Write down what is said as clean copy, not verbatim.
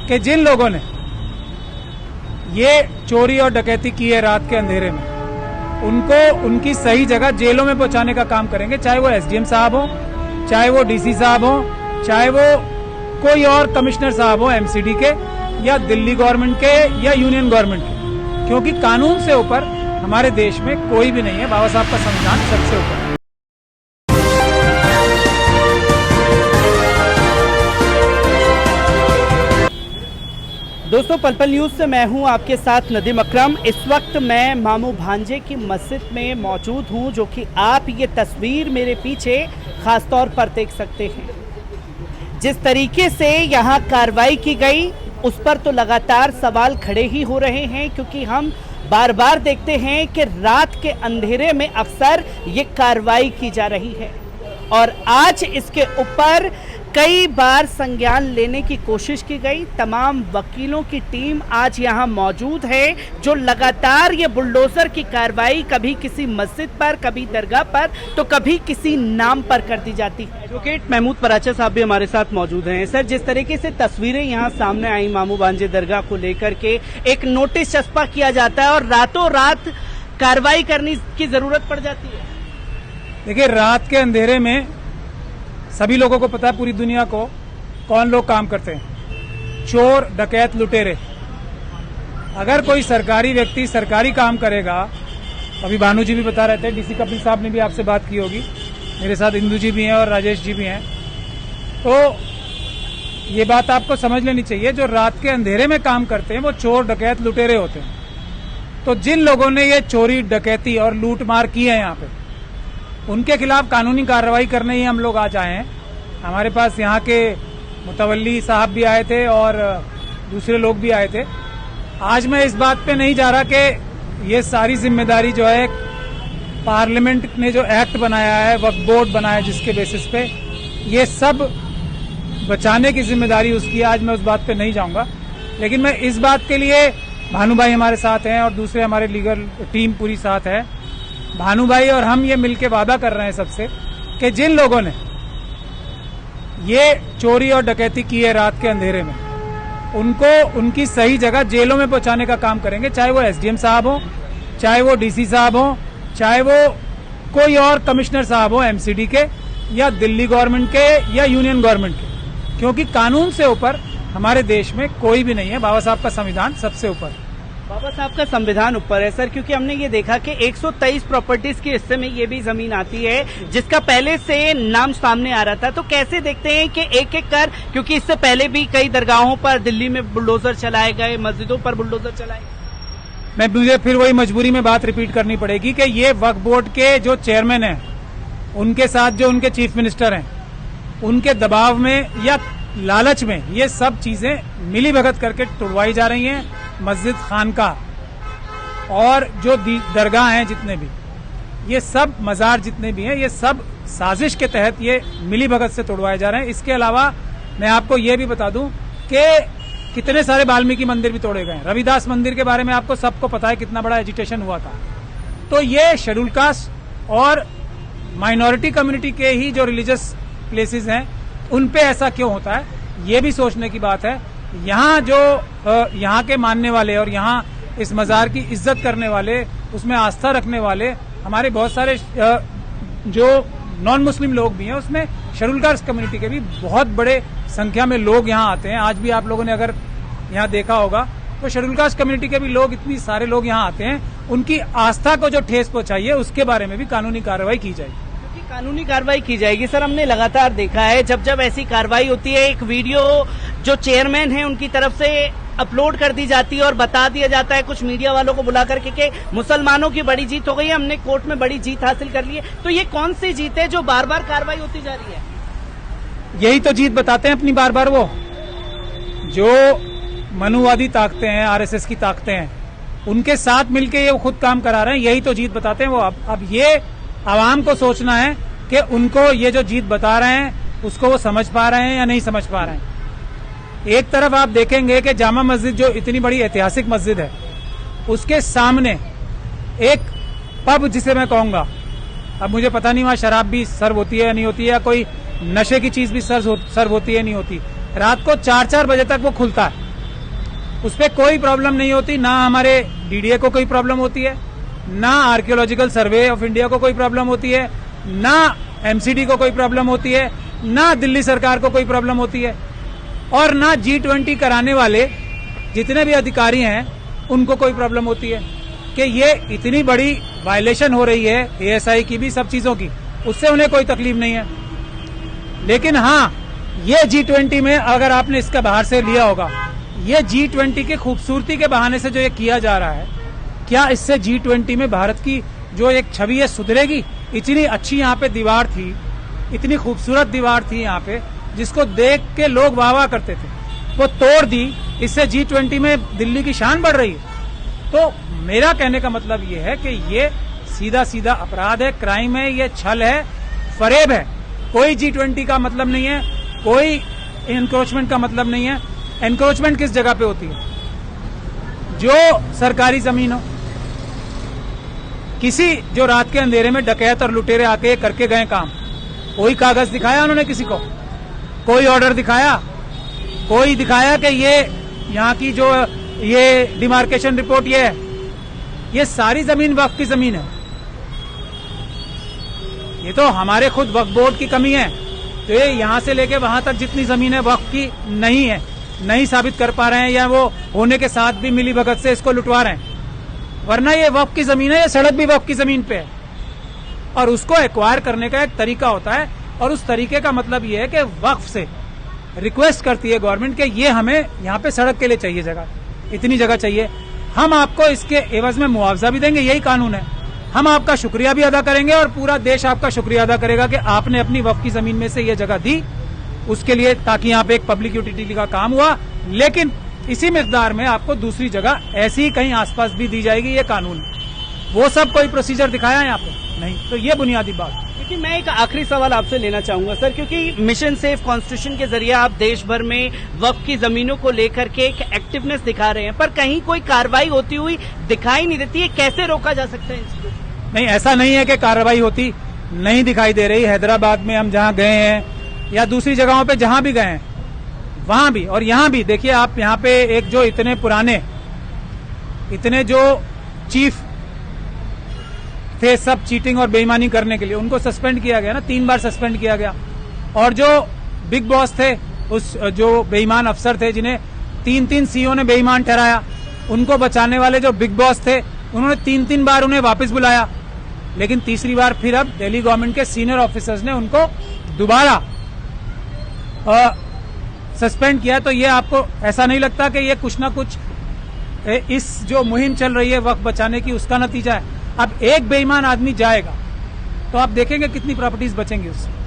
कि जिन लोगों ने ये चोरी और डकैती की है रात के अंधेरे में, उनको उनकी सही जगह जेलों में पहुंचाने का काम करेंगे, चाहे वो एसडीएम साहब हो, चाहे वो डीसी साहब हो, चाहे वो कोई और कमिश्नर साहब हो एमसीडी के, या दिल्ली गवर्नमेंट के, या यूनियन गवर्नमेंट के, क्योंकि कानून से ऊपर हमारे देश में कोई भी नहीं है। बाबा साहब का संविधान सबसे ऊपर है। दोस्तों, पल पल न्यूज़ से मैं हूं आपके साथ नदीम अकरम। इस वक्त मैं मामू भांजे की मस्जिद में मौजूद हूं, जो कि आप ये तस्वीर मेरे पीछे ख़ास तौर पर देख सकते हैं। जिस तरीके से यहां कार्रवाई की गई, उस पर तो लगातार सवाल खड़े ही हो रहे हैं, क्योंकि हम बार बार देखते हैं कि रात के अंधेरे में अक्सर ये कार्रवाई की जा रही है, और आज इसके ऊपर कई बार संज्ञान लेने की कोशिश की गई। तमाम वकीलों की टीम आज यहां मौजूद है, जो लगातार ये बुलडोजर की कार्रवाई कभी किसी मस्जिद पर, कभी दरगाह पर, तो कभी किसी नाम पर कर दी जाती है। एडवोकेट महमूद पराचा साहब भी हमारे साथ मौजूद हैं। सर, जिस तरीके से तस्वीरें यहां सामने आई मामू भांजे दरगाह को लेकर के, एक नोटिस चस्पा किया जाता है और रातों रात कार्रवाई करने की जरूरत पड़ जाती है। देखिए, रात के अंधेरे में सभी लोगों को पता है, पूरी दुनिया को, कौन लोग काम करते हैं। चोर, डकैत, लुटेरे। अगर कोई सरकारी व्यक्ति सरकारी काम करेगा, अभी भानु जी भी बता रहे थे, डीसी कपिल साहब ने भी आपसे बात की होगी, मेरे साथ इंदू जी भी हैं और राजेश जी भी हैं, तो ये बात आपको समझ लेनी चाहिए, जो रात के अंधेरे में काम करते हैं वो चोर, डकैत, लुटेरे होते हैं। तो जिन लोगों ने ये चोरी, डकैती और लूट मार की है यहाँ पे, उनके खिलाफ कानूनी कार्रवाई करने ही हम लोग आज आए हैं। हमारे पास यहाँ के मुतवल्ली साहब भी आए थे और दूसरे लोग भी आए थे। आज मैं इस बात पे नहीं जा रहा कि ये सारी जिम्मेदारी जो है, पार्लियामेंट ने जो एक्ट बनाया है, वक्फ बोर्ड बनाया जिसके बेसिस पे, ये सब बचाने की जिम्मेदारी उसकी है। आज मैं उस बात पे नहीं जाऊंगा, लेकिन मैं इस बात के लिए, भानु भाई हमारे साथ हैं और दूसरे हमारे लीगल टीम पूरी साथ है, भानु भाई और हम ये मिलके वादा कर रहे हैं सबसे कि जिन लोगों ने ये चोरी और डकैती की है रात के अंधेरे में, उनको उनकी सही जगह जेलों में पहुंचाने का काम करेंगे, चाहे वो एसडीएम साहब हो, चाहे वो डीसी साहब हो, चाहे वो कोई और कमिश्नर साहब हो एमसीडी के, या दिल्ली गवर्नमेंट के, या यूनियन गवर्नमेंट के, क्योंकि कानून से ऊपर हमारे देश में कोई भी नहीं है। बाबा साहब का संविधान सबसे ऊपर है। बाबा साहब का संविधान ऊपर है सर, क्योंकि हमने ये देखा कि 123 प्रॉपर्टीज के हिस्से में ये भी जमीन आती है, जिसका पहले से नाम सामने आ रहा था। तो कैसे देखते हैं कि एक एक कर, क्योंकि इससे पहले भी कई दरगाहों पर दिल्ली में बुलडोजर चलाए गए, मस्जिदों पर बुलडोजर चलाए गए। मुझे फिर वही मजबूरी में बात रिपीट करनी पड़ेगी कि ये वक्फ बोर्ड के जो चेयरमैन हैं, उनके साथ जो उनके चीफ मिनिस्टर हैं, उनके दबाव में या लालच में ये सब चीजें मिली भगत करके तोड़वाई जा रही हैं। मस्जिद, खानका और जो दरगाह हैं जितने भी, ये सब मजार जितने भी हैं, ये सब साजिश के तहत ये मिली भगत से तोड़वाए जा रहे हैं। इसके अलावा मैं आपको ये भी बता दूं कि कितने सारे वाल्मीकि मंदिर भी तोड़े गए। रविदास मंदिर के बारे में आपको सबको पता है कितना बड़ा एजिटेशन हुआ था। तो ये शेड्यूल कास्ट और माइनॉरिटी कम्युनिटी के ही जो रिलीजियस प्लेसेस हैं, उन पे ऐसा क्यों होता है, ये भी सोचने की बात है। यहाँ जो यहाँ के मानने वाले और यहाँ इस मजार की इज्जत करने वाले, उसमें आस्था रखने वाले हमारे बहुत सारे जो नॉन मुस्लिम लोग भी हैं, उसमें शेड्यूल कास्ट कम्युनिटी के भी बहुत बड़े संख्या में लोग यहाँ आते हैं। आज भी आप लोगों ने अगर यहाँ देखा होगा तो शेड्यूल कास्ट कम्युनिटी के भी लोग, इतनी सारे लोग यहाँ आते हैं। उनकी आस्था को जो ठेस पहुंचाई है, उसके बारे में भी कानूनी कार्रवाई की जाएगी। कानूनी कार्रवाई की जाएगी सर। हमने लगातार देखा है, जब जब ऐसी कार्रवाई होती है, एक वीडियो जो चेयरमैन है उनकी तरफ से अपलोड कर दी जाती है और बता दिया जाता है कुछ मीडिया वालों को बुला करके कि मुसलमानों की बड़ी जीत हो गई है, हमने कोर्ट में बड़ी जीत हासिल कर ली है। तो ये कौन सी जीत है जो बार बार कार्रवाई होती जा रही है? यही तो जीत बताते हैं अपनी बार बार, वो जो मनुवादी ताकतें हैं, आरएसएस की ताकतें हैं, उनके साथ मिलकर ये खुद काम करा रहे हैं। यही तो जीत बताते हैं वो। अब ये आवाम को सोचना है कि उनको ये जो जीत बता रहे हैं उसको वो समझ पा रहे हैं या नहीं समझ पा रहे हैं। एक तरफ आप देखेंगे कि जामा मस्जिद जो इतनी बड़ी ऐतिहासिक मस्जिद है, उसके सामने एक पब, जिसे मैं कहूंगा, अब मुझे पता नहीं वहां शराब भी सर्व होती है या नहीं होती है, या कोई नशे की चीज भी सर्व होती है नहीं होती। रात को 4-4 बजे तक वो खुलता है उस पर कोई प्रॉब्लम नहीं होती, ना हमारे डीडीए को कोई प्रॉब्लम होती है, ना आर्कियोलॉजिकल सर्वे ऑफ इंडिया को कोई प्रॉब्लम होती है, ना एमसीडी को कोई प्रॉब्लम होती है, ना दिल्ली सरकार को कोई प्रॉब्लम होती है, और ना G20 कराने वाले जितने भी अधिकारी हैं उनको कोई प्रॉब्लम होती है कि ये इतनी बड़ी वायलेशन हो रही है ASI की भी, सब चीजों की, उससे उन्हें कोई तकलीफ नहीं है। लेकिन हाँ, ये G20 में अगर आपने इसका बाहर से लिया होगा, ये G20 की खूबसूरती के बहाने से जो ये किया जा रहा है, क्या इससे G20 में भारत की जो एक छवि है सुधरेगी? इतनी अच्छी यहाँ पे दीवार थी, इतनी खूबसूरत दीवार थी यहाँ पे, जिसको देख के लोग वाह वाह करते थे, वो तोड़ दी, इससे G20 में दिल्ली की शान बढ़ रही है। तो मेरा कहने का मतलब ये है कि ये सीधा सीधा अपराध है, क्राइम है, ये छल है, फरेब है। कोई G20 का मतलब नहीं है, कोई एनक्रोचमेंट का मतलब नहीं है। एनक्रोचमेंट किस जगह पे होती है? जो सरकारी जमीन हो, किसी जो रात के अंधेरे में डकैत और लुटेरे आके करके गए काम, कोई कागज दिखाया उन्होंने किसी को? कोई ऑर्डर दिखाया? कोई दिखाया कि ये यहाँ की जो ये डिमार्केशन रिपोर्ट ये है? ये सारी जमीन वक्फ की जमीन है। ये तो हमारे खुद वक्फ बोर्ड की कमी है, तो ये यहाँ से लेके वहां तक जितनी जमीन है वक्फ की नहीं है, नहीं साबित कर पा रहे हैं, या वो होने के साथ भी मिली भगत से इसको लुटवा रहे हैं। वरना ये वक्फ की जमीन है, ये सड़क भी वक्फ की जमीन पे है, और उसको एक्वायर करने का एक तरीका होता है, और उस तरीके का मतलब ये है कि वक्फ से रिक्वेस्ट करती है गवर्नमेंट कि ये हमें यहाँ पे सड़क के लिए चाहिए जगह, इतनी जगह चाहिए, हम आपको इसके एवज में मुआवजा भी देंगे, यही कानून है। हम आपका शुक्रिया भी अदा करेंगे और पूरा देश आपका शुक्रिया अदा करेगा कि आपने अपनी वक्फ की जमीन में से ये जगह दी उसके लिए, ताकि यहाँ पे एक पब्लिक यूटिलिटी का काम हुआ। लेकिन इसी मिकदार में आपको दूसरी जगह ऐसी ही कहीं आसपास भी दी जाएगी, ये कानून। वो सब कोई प्रोसीजर दिखाया है यहाँ पे? नहीं। तो ये बुनियादी बात। लेकिन मैं एक आखिरी सवाल आपसे लेना चाहूंगा सर, क्योंकि मिशन सेफ कॉन्स्टिट्यूशन के जरिए आप देश भर में वक्फ की जमीनों को लेकर के एक एक्टिवनेस दिखा रहे हैं, पर कहीं कोई कार्रवाई होती हुई दिखाई नहीं देती है। कैसे रोका जा सकता है इसको? नहीं, ऐसा नहीं है कि कार्रवाई होती नहीं दिखाई दे रही। हैदराबाद में हम जहाँ गए हैं या दूसरी जगहों पे जहाँ भी गए हैं, वहां भी और यहाँ भी देखिए आप, यहाँ पे एक जो इतने पुराने, इतने जो चीफ थे सब चीटिंग और बेईमानी करने के लिए, उनको सस्पेंड किया गया ना, 3 बार सस्पेंड किया गया। और जो बिग बॉस थे, उस जो बेईमान अफसर थे जिन्हें 3 सीओ ने बेईमान ठहराया, उनको बचाने वाले जो बिग बॉस थे, उन्होंने 3 बार उन्हें वापस बुलाया, लेकिन तीसरी बार फिर अब दिल्ली गवर्नमेंट के सीनियर ऑफिसर्स ने उनको दोबारा सस्पेंड किया। तो ये आपको ऐसा नहीं लगता कि ये कुछ ना कुछ इस जो मुहिम चल रही है वक्त बचाने की, उसका नतीजा है? अब एक बेईमान आदमी जाएगा तो आप देखेंगे कितनी प्रॉपर्टीज बचेंगी उससे।